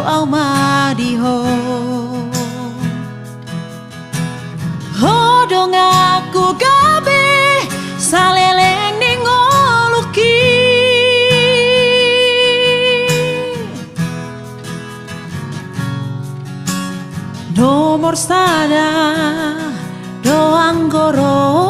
au madiho hodong aku gabe saleleng ning ngoluki nomor sada doang goro